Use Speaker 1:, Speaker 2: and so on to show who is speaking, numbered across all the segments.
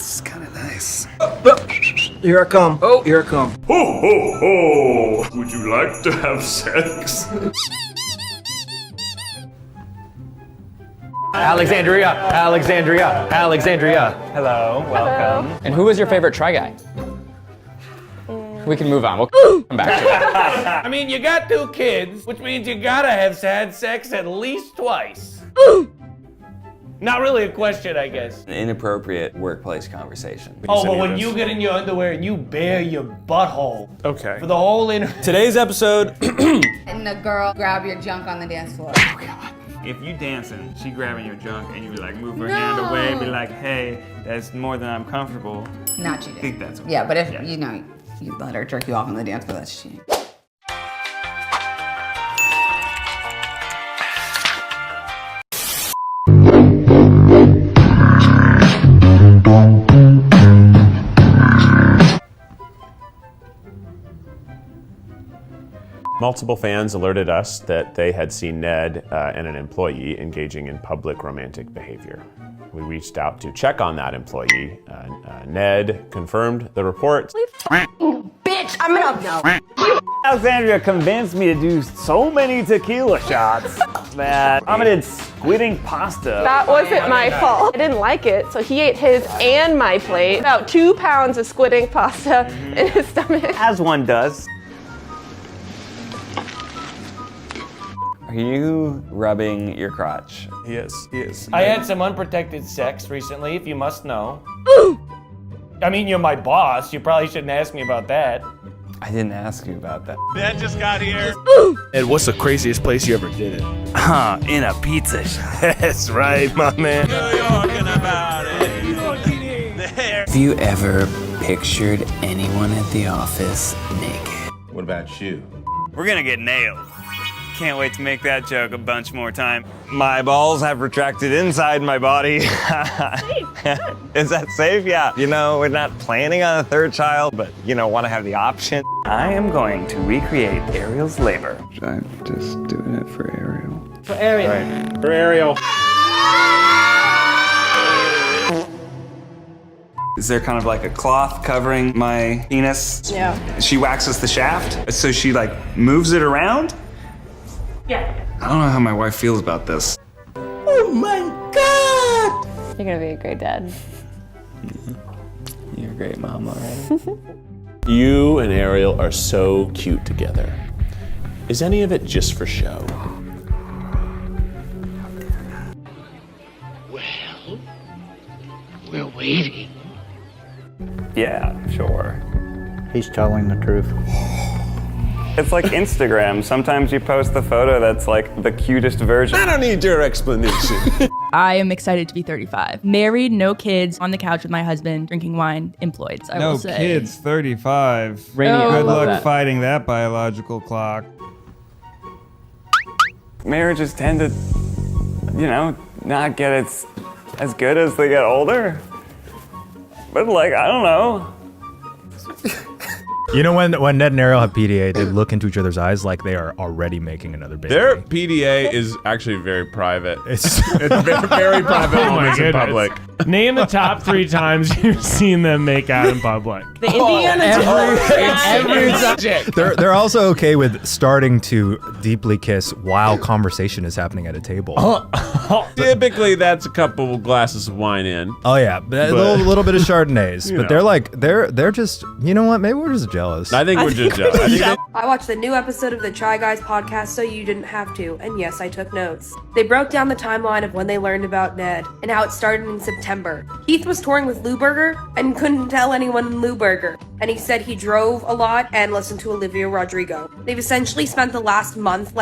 Speaker 1: It's kind of nice.
Speaker 2: Here I come. Oh, here I come.
Speaker 3: Ho, ho, ho! Would you like to have sex?
Speaker 4: Alexandria.
Speaker 5: Hello, welcome.
Speaker 4: And who was your favorite Try Guy? We can move on. We'll come back to it.
Speaker 6: I mean, you got 2 kids, which means you gotta have had sex at least twice. Not really a question, I guess.
Speaker 5: An inappropriate workplace conversation.
Speaker 6: Oh, but when you get in your underwear and you bare your butthole.
Speaker 3: Okay.
Speaker 6: For the whole
Speaker 3: Today's episode.
Speaker 7: And the girl grab your junk on the dance floor.
Speaker 6: Oh, God.
Speaker 8: If you dancing, she grabbing your junk, and you be like move her hand away, be like, hey, that's more than I'm comfortable.
Speaker 7: Not cheating.
Speaker 8: I think that's okay.
Speaker 7: Yeah, but if you know you let her jerk you off on the dance floor, that's cheating.
Speaker 3: Multiple fans alerted us that they had seen Ned and an employee engaging in public romantic behavior. We reached out to check on that employee. Ned confirmed the report.
Speaker 7: Bitch, I'm gonna know.
Speaker 5: Alexandria convinced me to do so many tequila shots that I'm gonna eat squidding pasta.
Speaker 9: That wasn't my fault. I didn't like it, so he ate his and my plate. About 2 pounds of squidding pasta in his stomach.
Speaker 5: As one does. Are you rubbing your crotch?
Speaker 3: He is.
Speaker 6: I had some unprotected sex recently, if you must know. I mean, you're my boss. You probably shouldn't ask me about that.
Speaker 5: I didn't ask you about that.
Speaker 3: Ned just got here. And what's the craziest place you ever did it?
Speaker 5: In a pizza shop.
Speaker 3: That's right, my man.
Speaker 1: Have you ever pictured anyone at the office naked?
Speaker 3: What about you?
Speaker 8: We're gonna get nailed. Can't wait to make that joke a bunch more time.
Speaker 5: My balls have retracted inside my body. Is that safe? Yeah. You know, we're not planning on a 3rd child, but, want to have the option.
Speaker 8: I am going to recreate Ariel's labor.
Speaker 1: I'm just doing it for Ariel.
Speaker 6: For Ariel.
Speaker 3: Right. For Ariel.
Speaker 8: Is there kind of like a cloth covering my penis?
Speaker 9: Yeah.
Speaker 8: She waxes the shaft, so she moves it around?
Speaker 9: Yeah.
Speaker 8: I don't know how my wife feels about this.
Speaker 7: Oh my God!
Speaker 9: You're gonna be a great dad.
Speaker 1: You're a great mom already.
Speaker 3: You and Ariel are so cute together. Is any of it just for show?
Speaker 10: Well, we're waiting.
Speaker 8: Yeah, sure.
Speaker 2: He's telling the truth.
Speaker 8: It's like Instagram. Sometimes you post the photo that's the cutest version.
Speaker 3: I don't need your explanation.
Speaker 11: I am excited to be 35. Married, no kids, on the couch with my husband, drinking wine, employed. So I will say.
Speaker 8: No kids, 35.
Speaker 11: Rainy,
Speaker 8: Good luck
Speaker 11: that.
Speaker 8: fighting that biological clock. Marriages tend to, not get as good as they get older. But I don't know.
Speaker 2: You know when Ned and Ariel have PDA, they look into each other's eyes like they are already making another baby.
Speaker 3: Their PDA is actually very private. It's very private moments in public.
Speaker 6: Name the top 3 times you've seen them make out in public.
Speaker 9: The Indiana
Speaker 2: every subject. They're also okay with starting to deeply kiss while conversation is happening at a table.
Speaker 3: Typically, that's a couple glasses of wine in.
Speaker 2: Oh yeah, but a little bit of Chardonnays. But they're just, you know what? Maybe we're just jealous.
Speaker 3: I think we're just jealous.
Speaker 9: I watched the new episode of the Try Guys podcast so you didn't have to, and yes, I took notes. They broke down the timeline of when they learned about Ned and how it started in September. Heath was touring with Lou Berger and couldn't tell anyone in Lou Berger, and he said he drove a lot and listened to Olivia Rodrigo. They've essentially spent the last month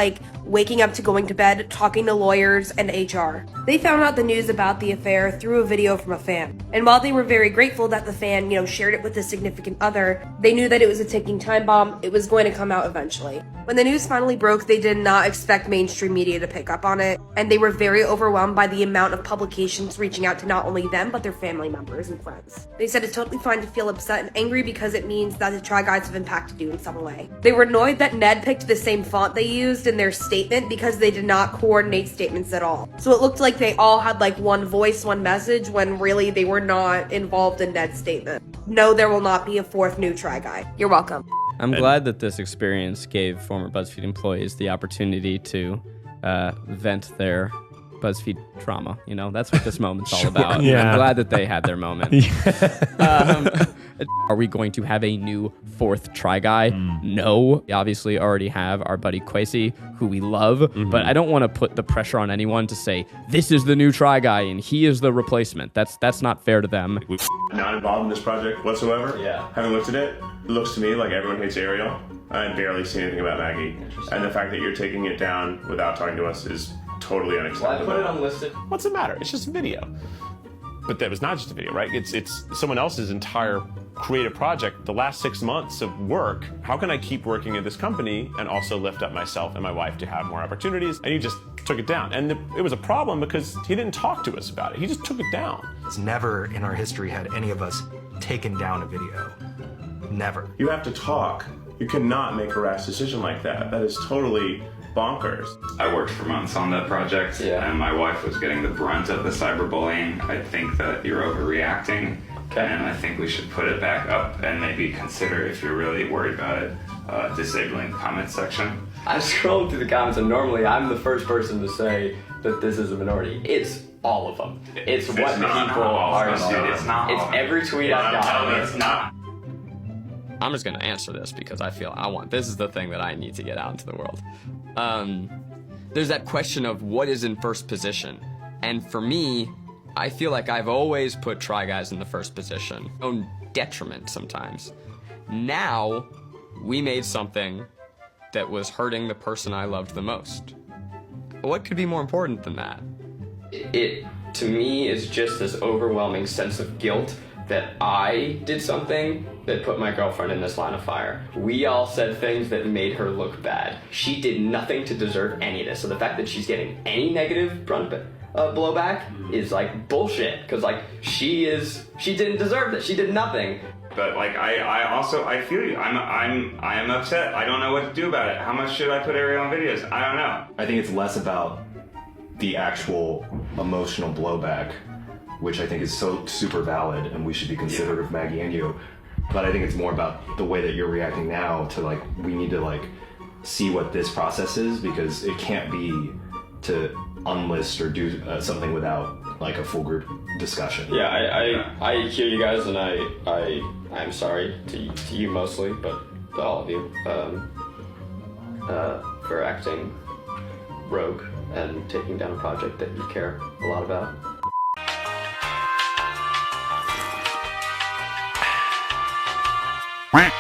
Speaker 9: waking up to going to bed, talking to lawyers and HR. They found out the news about the affair through a video from a fan. And while they were very grateful that the fan, shared it with a significant other, they knew that it was a ticking time bomb. It was going to come out eventually. When the news finally broke, they did not expect mainstream media to pick up on it, and they were very overwhelmed by the amount of publications reaching out to not only them, but their family members and friends. They said it's totally fine to feel upset and angry because because it means that the Try Guys have impacted you in some way. They were annoyed that Ned picked the same font they used in their statement because they did not coordinate statements at all. So it looked like they all had like one voice, one message, when really they were not involved in Ned's statement. No, there will not be a fourth new Try Guy. You're welcome.
Speaker 12: I'm glad that this experience gave former BuzzFeed employees the opportunity to vent their BuzzFeed trauma. You know, that's what this moment's all about.
Speaker 2: Yeah.
Speaker 12: I'm glad that they had their moment. Are we going to have a new fourth Try Guy? No. We obviously already have our buddy Kwesi, who we love, but I don't want to put the pressure on anyone to say, this is the new Try Guy and he is the replacement. That's not fair to them.
Speaker 3: Not involved in this project whatsoever.
Speaker 4: Yeah.
Speaker 3: Having looked at it, it looks to me like everyone hates Ariel. I barely see anything about Maggie. And the fact that you're taking it down without talking to us is totally unacceptable.
Speaker 4: Why put it unlisted?
Speaker 3: What's the matter? It's just a video. But that was not just a video, right? It's someone else's entire creative project, the last 6 months of work. How can I keep working at this company and also lift up myself and my wife to have more opportunities? And you just took it down. And it was a problem because he didn't talk to us about it. He just took it down.
Speaker 2: It's never in our history had any of us taken down a video. Never.
Speaker 3: You have to talk. You cannot make a rash decision like that. That is totally bonkers.
Speaker 13: I worked for months on that project, and my wife was getting the brunt of the cyberbullying. I think that you're overreacting, and I think we should put it back up and maybe consider, if you're really worried about it, disabling the comments section.
Speaker 4: I scrolled through the comments, and normally I'm the first person to say that this is a minority. It's all of them. It's what people are.
Speaker 13: It's not.
Speaker 4: It's every tweet I've got.
Speaker 13: It's not.
Speaker 12: I'm just going to answer this because this is the thing that I need to get out into the world. There's that question of what is in first position. And for me, I feel like I've always put Try Guys in the first position. Own detriment sometimes. Now, we made something that was hurting the person I loved the most. What could be more important than that?
Speaker 4: It, to me, is just this overwhelming sense of guilt that I did something that put my girlfriend in this line of fire. We all said things that made her look bad. She did nothing to deserve any of this. So the fact that she's getting any negative blowback is like bullshit. Cause like she didn't deserve that. She did nothing.
Speaker 13: But like I feel you. I am upset. I don't know what to do about it. How much should I put Ariel on videos? I don't know.
Speaker 14: I think it's less about the actual emotional blowback, which I think is so super valid, and we should be considerate of Maggie and you. But I think it's more about the way that you're reacting now to like, we need to like see what this process is, because it can't be to unlist or do something without like a full group discussion.
Speaker 4: Yeah, I hear you guys, and I'm sorry to you mostly, but to all of you, for acting rogue and taking down a project that you care a lot about.
Speaker 15: Quack.